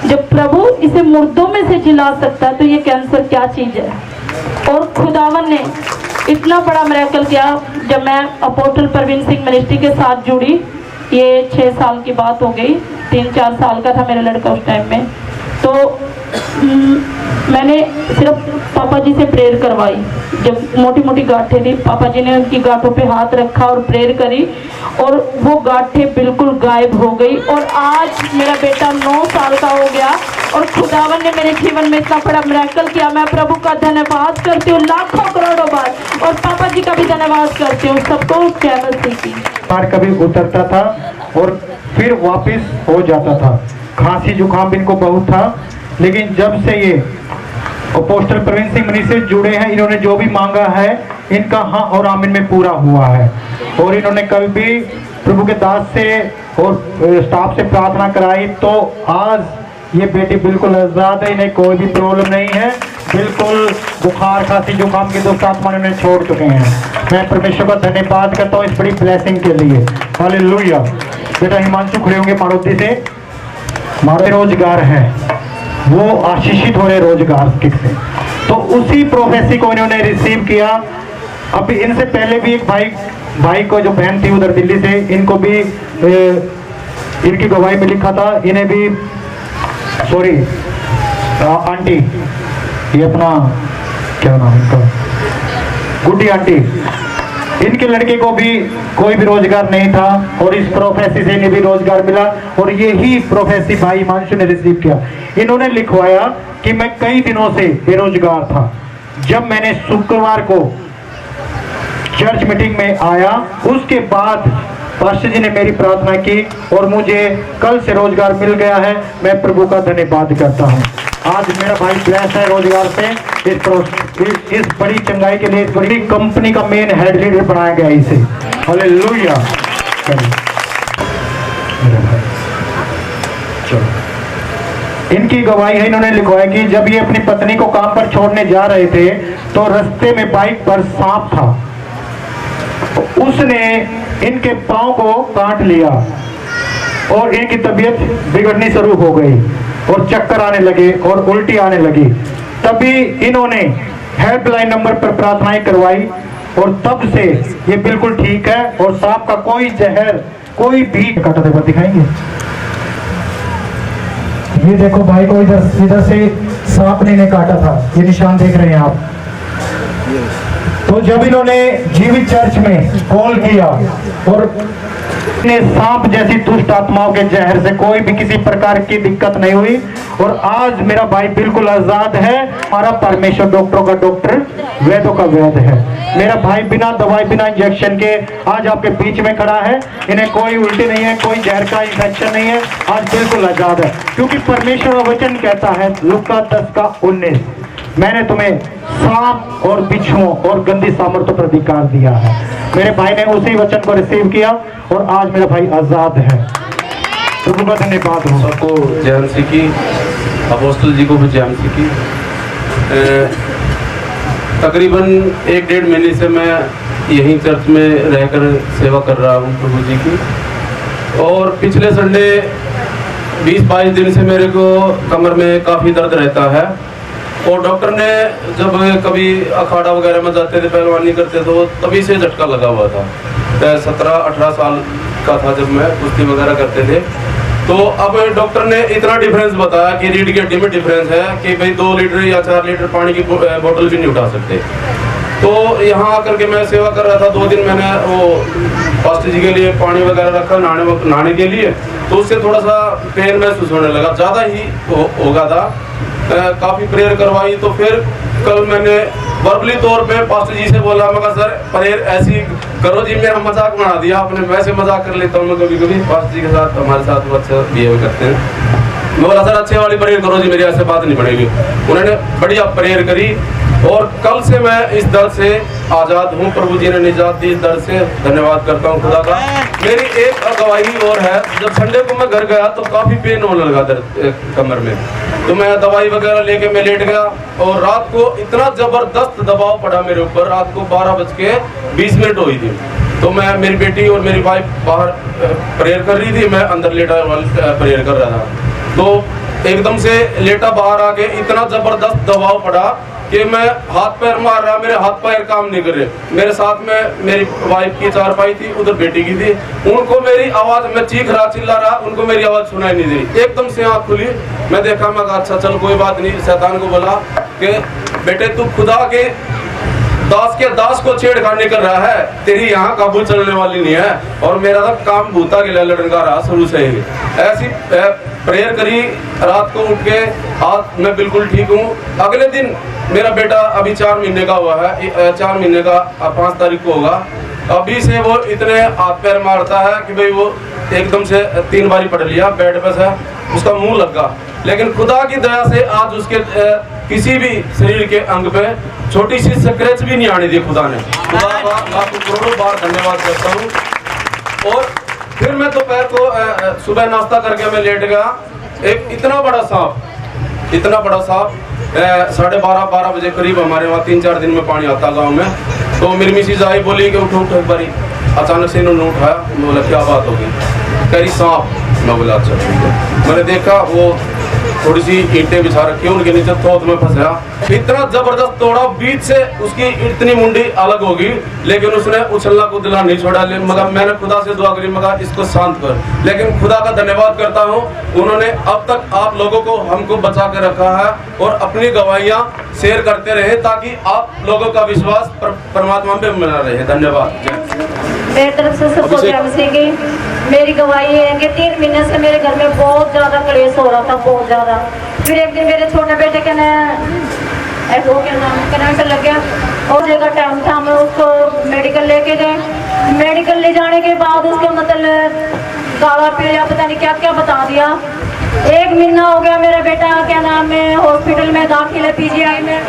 जब प्रभु इसे मुर्दों में से जिला सकता है तो ये कैंसर क्या चीज है। और खुदावन ने इतना बड़ा मिरेकल किया। जब मैं अपोस्टल प्रवीण सिंह मिनिस्ट्री के साथ जुड़ी, ये 6 साल की बात हो गई, 3-4 साल का था मेरा लड़का उस टाइम में। तो मैंने सिर्फ पापा जी से प्रेयर करवाई। जब मोटी मोटी गांठें थी, पापा जी ने उनकी गांठों पे हाथ रखा और प्रेयर करी, और वो गांठें बिल्कुल गायब हो गई। और आज मेरा बेटा 9 साल का हो गया, और खुदावन ने मेरे जीवन में इतना बड़ा मिरेकल किया। मैं प्रभु का धन्यवाद करती हूँ लाखों करोड़ों बार, और पापा जी का भी धन्यवाद करती हूँ। सबको चैनल सीखी बार कभी उतरता था और फिर वापस हो जाता था। खांसी जुकाम इनको बहुत था, लेकिन जब से ये अपोस्टल प्रवीण सिंह मनी से जुड़े हैं, इन्होंने जो भी मांगा है इनका हाँ और आमीन में पूरा हुआ है। और इन्होंने कभी भी प्रभु के दास से और स्टाफ से प्रार्थना कराई, तो आज ये बेटी बिल्कुल आजाद है, इन्हें कोई भी प्रॉब्लम नहीं है। बिल्कुल बुखार खांसी जुकाम की दुष्ट आत्मा इन्हें छोड़ चुके हैं। मैं परमेश्वर का धन्यवाद करता हूँ इस बड़ी ब्लेसिंग के लिए। हालेलुया। बेटा हिमांशु खड़े होंगे मारुति से। हमारे रोजगार है वो आशीषित हो रहे रोजगार से, तो उसी प्रोफेसी को इन्होंने रिसीव किया। अभी इनसे पहले भी एक भाई को जो बहन थी उधर दिल्ली से, इनको भी इनकी गवाही में लिखा था। इन्हें भी सॉरी आंटी, ये अपना क्या नाम इनका, गुड्डी आंटी, इनके लड़के को भी कोई भी रोजगार नहीं था, और इस प्रोफेसी से इन्हें भी रोजगार मिला। और यही प्रोफेसी भाई हिमांशु ने रिसीव किया। इन्होंने लिखवाया कि मैं कई दिनों से बेरोजगार था। जब मैंने शुक्रवार को चर्च मीटिंग में आया, उसके बाद पास्टर जी ने मेरी प्रार्थना की और मुझे कल से रोजगार मिल गया है। मैं प्रभु का धन्यवाद करता हूँ। आज मेरा भाई ब्लेस है रोजगार से। इस बड़ी चंगाई के लिए इस बड़ी कंपनी का मेन हेड लीडर बनाया गया इसे। हालेलुया। इनकी गवाही है, इन्होंने लिखवाया कि जब ये अपनी पत्नी को काम पर छोड़ने जा रहे थे तो रास्ते में बाइक पर सांप था, उसने इनके पांव को काट लिया और इनकी तबीयत बिगड़नी शुरू हो गई और चक्कर आने लगे और उल्टी आने लगी। तभी इन्होंने हेल्पलाइन नंबर पर प्रार्थनाएं करवाई और तब से ये बिल्कुल ठीक है और सांप का कोई जहर कोई भी काटा था। दिखाएंगे, ये देखो भाई को इधर से सांप ने काटा था, ये निशान देख रहे हैं आप। तो जब इन्होंने जीवित चर्च में कॉल किया और ने सांप जैसी दुष्ट आत्माओं के जहर से कोई भी किसी प्रकार की दिक्कत नहीं हुई और आज मेरा भाई बिल्कुल आजाद है। हमारा परमेश्वर डॉक्टरों का डॉक्टर, वैद्यों का वैद्य है। मेरा भाई बिना दवाई बिना इंजेक्शन के आज आपके बीच में खड़ा है। इन्हें कोई उल्टी नहीं है, कोई जहर का इंफेक्शन नहीं है, आज बिल्कुल आजाद है, क्योंकि परमेश्वर का वचन कहता है लूका 10:19, मैंने तुम्हें सांप और बिच्छुओं और गंदी सामर्थ्यों पर अधिकार दिया है। मेरे भाई ने उसी वचन को रिसीव किया और आज मेरा भाई आजाद है। प्रभु का धन्यवाद हो। सबको जय मसीह की, अपोस्टल जी को भी जय मसीह की। तकरीबन 1-1.5 महीने से मैं यहीं चर्च में रहकर सेवा कर रहा हूँ प्रभु जी की। और पिछले संडे 20-22 दिन से मेरे को कमर में काफ़ी दर्द रहता है और डॉक्टर ने जब कभी अखाड़ा वगैरह में जाते थे, पहलवानी करते तो तभी से झटका लगा हुआ था। 17-18 साल का था जब मैं कुश्ती वगैरह करते थे। तो अब डॉक्टर ने इतना डिफरेंस बताया कि रीढ़ की हड्डी में डिफरेंस है कि भाई 2 लीटर या 4 लीटर पानी की बोतल भी नहीं उठा सकते। तो यहाँ आकर के मैं सेवा कर रहा था। 2 दिन मैंने वो पास्टर जी के लिए पानी वगैरह रखा नहाने के लिए, तो उससे थोड़ा सा पेन महसूस होने लगा, ज़्यादा ही होगा था। काफ़ी प्रेयर करवाई। तो फिर कल मैंने वर्बली तौर पे पास्टर जी से बोला, मैं कहा सर प्रेयर ऐसी करो जी, मेरा मजाक बना दिया आपने। वैसे मजाक कर लेता हूँ मैं कभी कभी पास्टर जी के साथ, हमारे साथ वो अच्छा बिहेव करते हैं। मैं बोला सर अच्छे वाली प्रेयर करो जी, मेरी ऐसे बात नहीं बनेगी। उन्होंने बढ़िया प्रेयर करी और कल से मैं इस दर्द से आज़ाद हूँ। प्रभु जी ने निजात दी इस दर्द से, धन्यवाद करता हूँ खुदा का। मेरी एक गवाही और है, जब संडे को मैं घर गया तो काफ़ी पेन होने लगा दर्द कमर में, तो मैं दवाई वगैरह लेके मैं लेट गया और रात को इतना ज़बरदस्त दबाव पड़ा मेरे ऊपर। रात को 12:20 हुई थी। तो मैं, मेरी बेटी और मेरी वाइफ बाहर प्रेयर कर रही थी, मैं अंदर लेटा प्रेयर कर रहा था। तो एकदम से लेटा बाहर आके इतना ज़बरदस्त दबाव पड़ा कि मैं हाथ पैर मार रहा, मेरे हाथ पैर काम नहीं कर रहे। मेरे साथ में मेरी वाइफ की चारपाई थी, उधर बेटी की थी। उनको मेरी आवाज़, मैं चीख रहा चिल्ला रहा, उनको मेरी आवाज़ सुनाई नहीं दी। एकदम से आँख खुली, मैं देखा, मैं कहा अच्छा चल कोई बात नहीं। शैतान को बोला कि बेटे तू खुदा के दास को छेड़खानी कर रहा है, तेरी यहाँ काबू चलने वाली नहीं है। और मेरा तो काम भूता के लड़का रहा शुरू से ही। ऐसी प्रेयर करी, रात को उठ के आज मैं बिल्कुल ठीक हूँ। अगले दिन मेरा बेटा अभी 4 महीने का हुआ है, 4 महीने का 5 तारीख को होगा। अभी से वो इतने हाथ पैर मारता है कि भाई वो एकदम से 3 बारी पढ़ लिया, बेड पे से उसका मुंह लगा। लेकिन खुदा की दया से आज उसके किसी भी शरीर के अंग पे छोटी सी स्क्रैच भी नहीं आने दी खुदा ने। खुदा का लाखों करोड़ों बार धन्यवाद करता हूँ। और फिर मैं दोपहर को सुबह नाश्ता करके मैं लेट गया, एक इतना बड़ा सांप 12:30 बजे करीब हमारे वहाँ 3-4 दिन में पानी आता गाँव में। तो मेरी मिसिज आई, बोली कि उठो एक बारी। अचानक से इन्होंने उठाया, मैं बोला क्या बात होगी, कह रही सांप। मैं बोला अच्छा ठीक है। मैंने देखा वो थोड़ी सी ईंटें बिछा रखी, उनके नीचे थोत में फंसा। इतना जबरदस्त तोड़ा, बीच से उसकी इतनी मुंडी अलग होगी, लेकिन उसने उछलना कूदना नहीं छोड़ा। मगर मैंने खुदा से दुआ करी, मगर इसको शांत कर। लेकिन खुदा का धन्यवाद करता हूँ, उन्होंने अब तक आप लोगों को, हमको बचा के रखा है और अपनी गवाहियाँ शेयर करते रहे ताकि आप लोगों का विश्वास परमात्मा पे बना रहे। धन्यवाद। मेरी तरफ से सबको जय मसीह की। मेरी गवाही है कि 3 महीने से मेरे घर में बहुत ज़्यादा क्लेश हो रहा था, बहुत ज़्यादा। फिर एक दिन मेरे छोटे बेटे के कैंसर लग गया और जगह टाइम था, मैं उसको मेडिकल लेके गए। मेडिकल ले जाने के बाद उसको मतलब गाला पीला पता नहीं क्या क्या बता दिया। 1 महीना हो गया मेरा बेटा क्या नाम है हॉस्पिटल में दाखिल है, PGI में।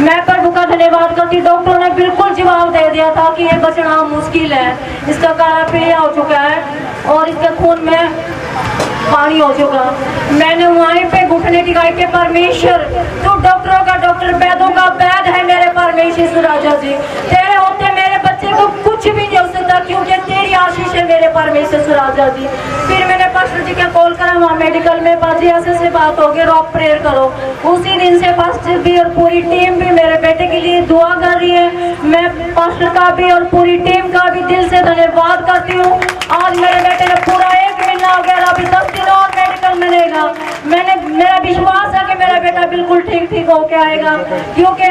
मैं प्रभु का धन्यवाद करती, डॉक्टर ने बिल्कुल जवाब दे दिया था कि ये बचना मुश्किल है, इसका काला पीलिया हो चुका है और इसके खून में पानी हो चुका। मैंने वहीं पे घुटने टिकाई के परमेश्वर, तू डॉक्टरों का डॉक्टर, वैद्यों का वैद है मेरे परमेश्वर राजा जी। तेरे होते मेरे बच्चे को कुछ भी नहीं हो सकता, क्योंकि तेरी आशीष है मेरे परमेश्वर राजा जी। फिर मैंने पास्टर जी का कॉल करा, वहाँ मेडिकल में बाजी से बात हो गई, रॉक प्रेयर करो। उसी दिन से पास्टर भी और पूरी टीम भी मेरे बेटे के लिए दुआ कर रही है। मैं पास्टर का भी और पूरी टीम का भी दिल से धन्यवाद करती हूँ। आज मेरे बेटे ने पूरा 1 महीना हो गया, अभी 10 दिन और मेडिकल में रहेगा। मेरा विश्वास है कि मेरा बेटा मेरा बिल्कुल ठीक ठीक होके आएगा, क्योंकि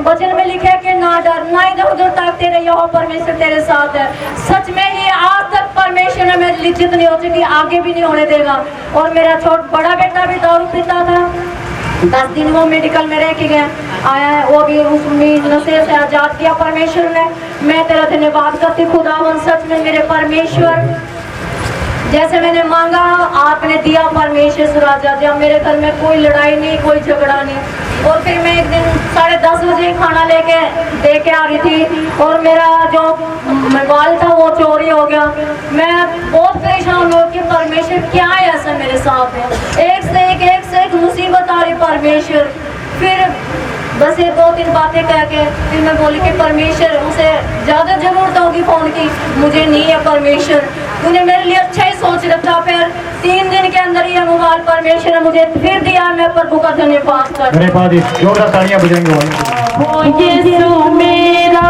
वचन में लिखा है कि ना डर ना इधर उधर ताकते रहे, यहोवा परमेश्वर तेरे साथ है। सच में ही आज तक परमेश्वर ने मेरी लिज्जत नहीं हो चुकी, आगे भी नहीं होने देगा। और मेरा बड़ा बेटा भी दारू पीता था, 10 दिन वो मेडिकल में रह के गया आया है, वो भी उस नशे से आजाद किया परमेश्वर ने। मैं तेरा धन्यवाद करती खुदावन, सच में मेरे परमेश्वर जैसे मैंने मांगा आपने दिया परमेश्वर राजा। जब मेरे घर में कोई लड़ाई नहीं, कोई झगड़ा नहीं। और फिर मैं एक दिन 10:30 बजे खाना लेके दे के आ रही थी और मेरा जो मोबाइल था वो चोरी हो गया। मैं बहुत परेशान हो कि परमेश्वर क्या है ऐसा मेरे साथ है, एक से एक मुसीबत आ रही परमेश्वर। फिर बस ये 2-3 बातें कह के फिर मैं बोली कि परमेश्वर उसे ज़्यादा जरूरत होगी फ़ोन की, मुझे नहीं है परमेश्वर, तूने मेरे लिए अच्छा ही सोच रखा। फिर 3 दिन के अंदर ये मोबाइल परमेश्वर ने मुझे फिर दिया। मैं प्रभु का धन्यवाद करती हूँ। जोरदार तालियां बजाएंगे। वो यीशु मेरा